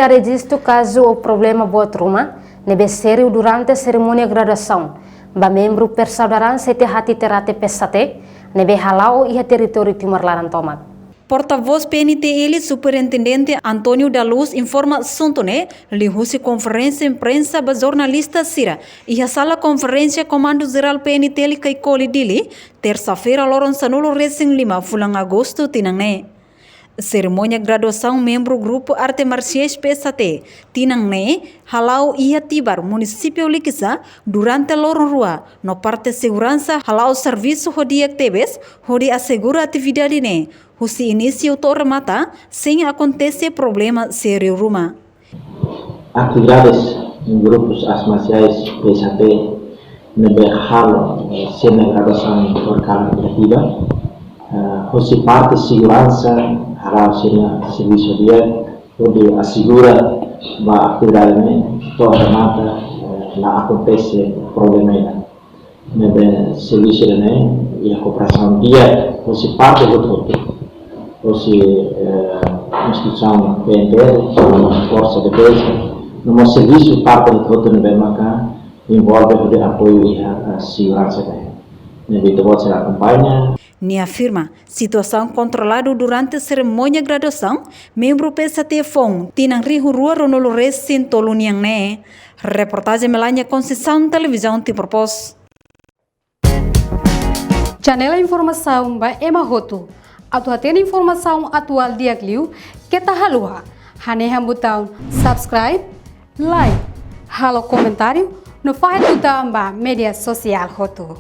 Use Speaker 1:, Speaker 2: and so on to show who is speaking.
Speaker 1: a registro caso o problema buat rumah, nebe sério durante a cerimônia de graduação. Ba membro persaudaraan sete hati terate pesate, nebe halau iha território Timor-Laran tomat.
Speaker 2: Porta-voz PNTL Superintendente Antônio da Luz informa Suntone, lihusi conferência imprensa ba jornalista Sira, e a sala conferência Comando Geral PNTL Kaikoli Dili, terça-feira Loron Sanulo Racing Lima, fulang agosto tinangne. Cerimônia graduação membro grupo Arte Marciais PSAT, tinangne, halau ia tibar município Likisa, durante Loron Rua, no parte segurança halau serviço hodi actives, hodi assegura atividade ne, husi início torre mata, sem acontecer problema sério rumah.
Speaker 3: Atividades em grupos artes marciais PSAT nebe halo sena graduação local criativa, husi parte segurança halau sena serviço dia, onde assegura ba atividade ne torre mata la acontece problema nebe serviço ne e a cooperação dia husi parte do todo. Fosse instituição PNTL, Força de Defesa, no serviço parte de todo o Nebemaca envolve o apoio e a segurança da Nebita pode ser acompanha.
Speaker 2: Ni afirma, situação controlada durante a cerimônia de graduação, membro PSAT FON, tinang rihu rua ronolo resin toluniang ne. Reportagem Melania Conceição, televisão te propôs.
Speaker 4: Janela informação by Emma Roto. Atu atena informação atual diagliu kita halua. Hane botão subscribe, like, halo comentário, no faz botão ba media social Roto.